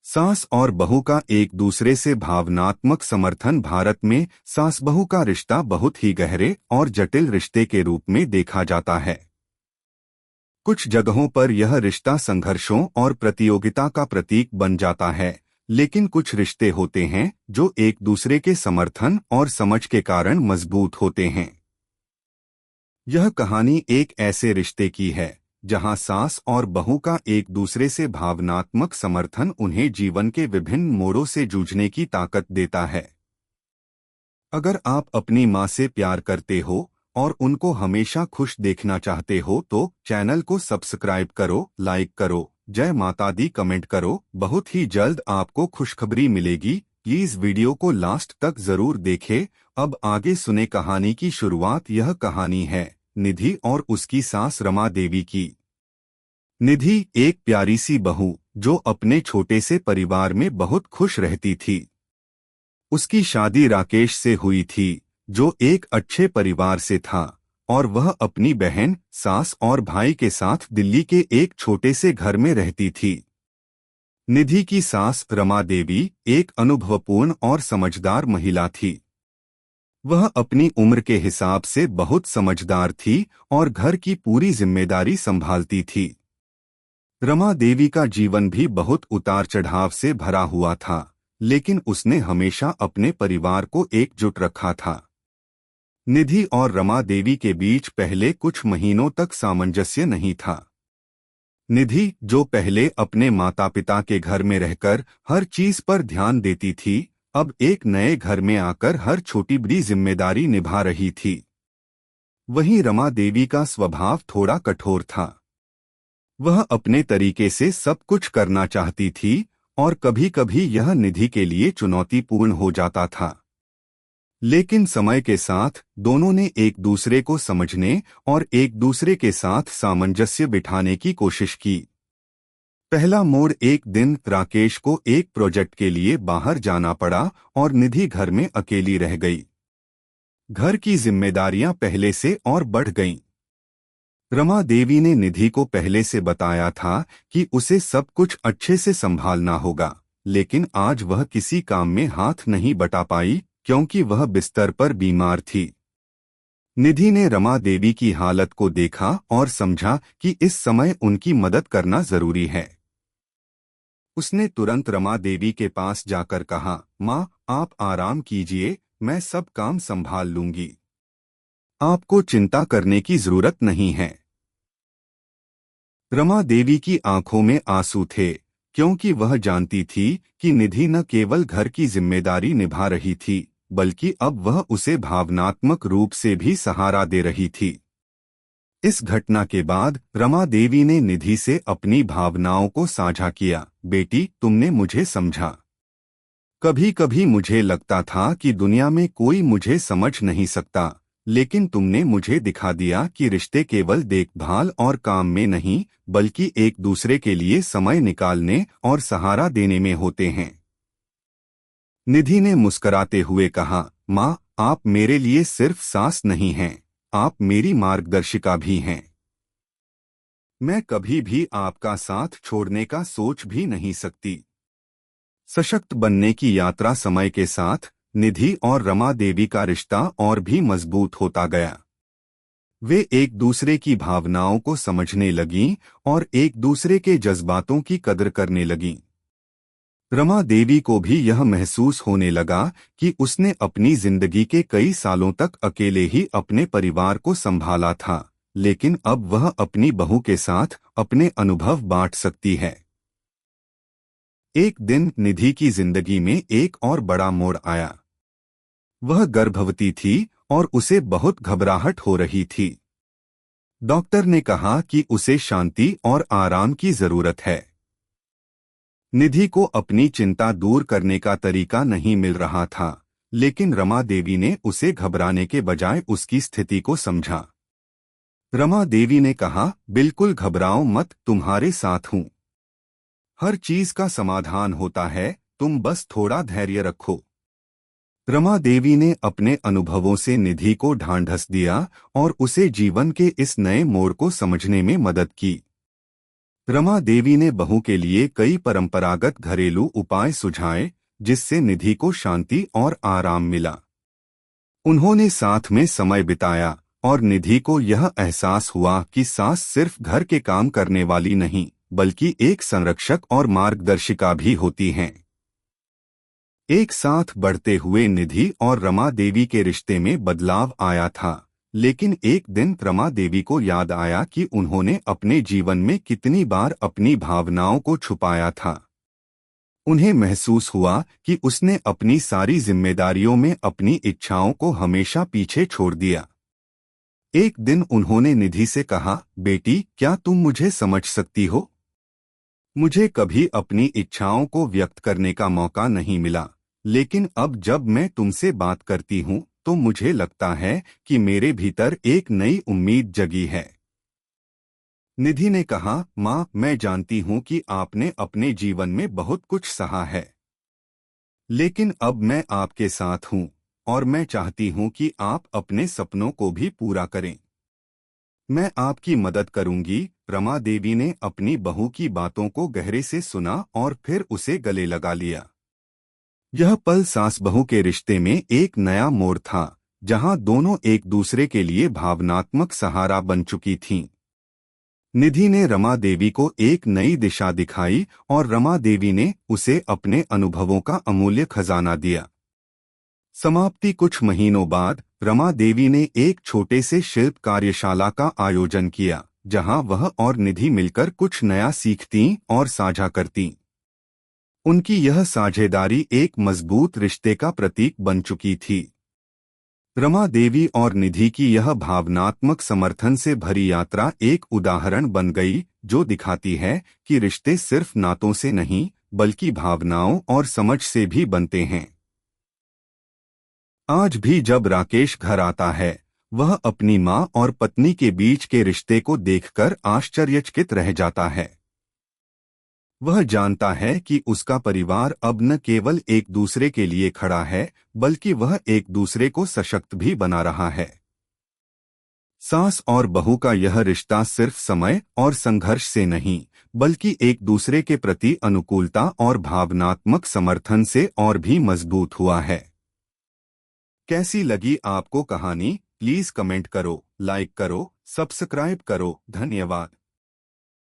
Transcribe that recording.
सास और बहू का एक दूसरे से भावनात्मक समर्थन। भारत में सास बहू का रिश्ता बहुत ही गहरे और जटिल रिश्ते के रूप में देखा जाता है। कुछ जगहों पर यह रिश्ता संघर्षों और प्रतियोगिता का प्रतीक बन जाता है, लेकिन कुछ रिश्ते होते हैं जो एक दूसरे के समर्थन और समझ के कारण मजबूत होते हैं। यह कहानी एक ऐसे रिश्ते की है जहां सास और बहू का एक दूसरे से भावनात्मक समर्थन उन्हें जीवन के विभिन्न मोड़ों से जूझने की ताकत देता है। अगर आप अपनी मां से प्यार करते हो और उनको हमेशा खुश देखना चाहते हो तो चैनल को सब्सक्राइब करो, लाइक करो, जय माता दी कमेंट करो। बहुत ही जल्द आपको खुशखबरी मिलेगी। प्लीज वीडियो को लास्ट तक जरूर देखें। अब आगे सुने कहानी की शुरुआत। यह कहानी है निधि और उसकी सास रमा देवी की। निधि एक प्यारी सी बहू जो अपने छोटे से परिवार में बहुत खुश रहती थी। उसकी शादी राकेश से हुई थी जो एक अच्छे परिवार से था और वह अपनी बहन, सास और भाई के साथ दिल्ली के एक छोटे से घर में रहती थी। निधि की सास रमा देवी एक अनुभवपूर्ण और समझदार महिला थी। वह अपनी उम्र के हिसाब से बहुत समझदार थी और घर की पूरी जिम्मेदारी संभालती थी। रमा देवी का जीवन भी बहुत उतार चढ़ाव से भरा हुआ था, लेकिन उसने हमेशा अपने परिवार को एकजुट रखा था। निधि और रमा देवी के बीच पहले कुछ महीनों तक सामंजस्य नहीं था। निधि, जो पहले अपने माता पिता के घर में रहकर हर चीज पर ध्यान देती थी, अब एक नए घर में आकर हर छोटी बड़ी जिम्मेदारी निभा रही थी। वहीं रमा देवी का स्वभाव थोड़ा कठोर था। वह अपने तरीके से सब कुछ करना चाहती थी और कभी-कभी यह निधि के लिए चुनौतीपूर्ण हो जाता था। लेकिन समय के साथ दोनों ने एक दूसरे को समझने और एक दूसरे के साथ सामंजस्य बिठाने की कोशिश की। पहला मोड़, एक दिन राकेश को एक प्रोजेक्ट के लिए बाहर जाना पड़ा और निधि घर में अकेली रह गई। घर की जिम्मेदारियां पहले से और बढ़ गईं। रमा देवी ने निधि को पहले से बताया था कि उसे सब कुछ अच्छे से संभालना होगा, लेकिन आज वह किसी काम में हाथ नहीं बटा पाई क्योंकि वह बिस्तर पर बीमार थी। निधि ने रमा देवी की हालत को देखा और समझा कि इस समय उनकी मदद करना जरूरी है। उसने तुरंत रमा देवी के पास जाकर कहा, माँ, आप आराम कीजिए, मैं सब काम संभाल लूंगी। आपको चिंता करने की जरूरत नहीं है। रमा देवी की आंखों में आंसू थे क्योंकि वह जानती थी कि निधि न केवल घर की जिम्मेदारी निभा रही थी, बल्कि अब वह उसे भावनात्मक रूप से भी सहारा दे रही थी। इस घटना के बाद रमा देवी ने निधि से अपनी भावनाओं को साझा किया। बेटी, तुमने मुझे समझा। कभी कभी मुझे लगता था कि दुनिया में कोई मुझे समझ नहीं सकता, लेकिन तुमने मुझे दिखा दिया कि रिश्ते केवल देखभाल और काम में नहीं, बल्कि एक दूसरे के लिए समय निकालने और सहारा देने में होते हैं। निधि ने मुस्कुराते हुए कहा, माँ, आप मेरे लिए सिर्फ सास नहीं हैं, आप मेरी मार्गदर्शिका भी हैं। मैं कभी भी आपका साथ छोड़ने का सोच भी नहीं सकती। सशक्त बनने की यात्रा। समय के साथ निधि और रमा देवी का रिश्ता और भी मजबूत होता गया। वे एक दूसरे की भावनाओं को समझने लगीं और एक दूसरे के जज्बातों की कदर करने लगीं। रमा देवी को भी यह महसूस होने लगा कि उसने अपनी जिंदगी के कई सालों तक अकेले ही अपने परिवार को संभाला था, लेकिन अब वह अपनी बहू के साथ अपने अनुभव बांट सकती है। एक दिन निधि की जिंदगी में एक और बड़ा मोड़ आया। वह गर्भवती थी और उसे बहुत घबराहट हो रही थी। डॉक्टर ने कहा कि उसे शांति और आराम की जरूरत है। निधि को अपनी चिंता दूर करने का तरीका नहीं मिल रहा था, लेकिन रमा देवी ने उसे घबराने के बजाय उसकी स्थिति को समझा। रमा देवी ने कहा, बिल्कुल घबराओ मत, तुम्हारे साथ हूं। हर चीज का समाधान होता है, तुम बस थोड़ा धैर्य रखो। रमा देवी ने अपने अनुभवों से निधि को ढांढस दिया और उसे जीवन के इस नए मोड़ को समझने में मदद की। रमा देवी ने बहू के लिए कई परंपरागत घरेलू उपाय सुझाए, जिससे निधि को शांति और आराम मिला। उन्होंने साथ में समय बिताया और निधि को यह एहसास हुआ कि सास सिर्फ घर के काम करने वाली नहीं, बल्कि एक संरक्षक और मार्गदर्शिका भी होती हैं। एक साथ बढ़ते हुए निधि और रमा देवी के रिश्ते में बदलाव आया था, लेकिन एक दिन रमा देवी को याद आया कि उन्होंने अपने जीवन में कितनी बार अपनी भावनाओं को छुपाया था। उन्हें महसूस हुआ कि उसने अपनी सारी जिम्मेदारियों में अपनी इच्छाओं को हमेशा पीछे छोड़ दिया। एक दिन उन्होंने निधि से कहा, बेटी, क्या तुम मुझे समझ सकती हो? मुझे कभी अपनी इच्छाओं को व्यक्त करने का मौका नहीं मिला, लेकिन अब जब मैं तुमसे बात करती हूँ तो मुझे लगता है कि मेरे भीतर एक नई उम्मीद जगी है। निधि ने कहा, माँ, मैं जानती हूँ कि आपने अपने जीवन में बहुत कुछ सहा है, लेकिन अब मैं आपके साथ हूँ और मैं चाहती हूँ कि आप अपने सपनों को भी पूरा करें। मैं आपकी मदद करूंगी। रमा देवी ने अपनी बहू की बातों को गहरे से सुना और फिर उसे गले लगा लिया। यह पल सास बहू के रिश्ते में एक नया मोड़ था, जहां दोनों एक दूसरे के लिए भावनात्मक सहारा बन चुकी थीं। निधि ने रमा देवी को एक नई दिशा दिखाई और रमा देवी ने उसे अपने अनुभवों का अमूल्य खजाना दिया। समाप्ति। कुछ महीनों बाद रमा देवी ने एक छोटे से शिल्प कार्यशाला का आयोजन किया, जहां वह और निधि मिलकर कुछ नया सीखतीं और साझा करतीं। उनकी यह साझेदारी एक मजबूत रिश्ते का प्रतीक बन चुकी थी। रमा देवी और निधि की यह भावनात्मक समर्थन से भरी यात्रा एक उदाहरण बन गई, जो दिखाती है कि रिश्ते सिर्फ नातों से नहीं, बल्कि भावनाओं और समझ से भी बनते हैं। आज भी जब राकेश घर आता है, वह अपनी माँ और पत्नी के बीच के रिश्ते को देखकर आश्चर्यचकित रह जाता है। वह जानता है कि उसका परिवार अब न केवल एक दूसरे के लिए खड़ा है, बल्कि वह एक दूसरे को सशक्त भी बना रहा है। सास और बहू का यह रिश्ता सिर्फ समय और संघर्ष से नहीं, बल्कि एक दूसरे के प्रति अनुकूलता और भावनात्मक समर्थन से और भी मजबूत हुआ है। कैसी लगी आपको कहानी? प्लीज कमेंट करो, लाइक करो, सब्सक्राइब करो। धन्यवाद।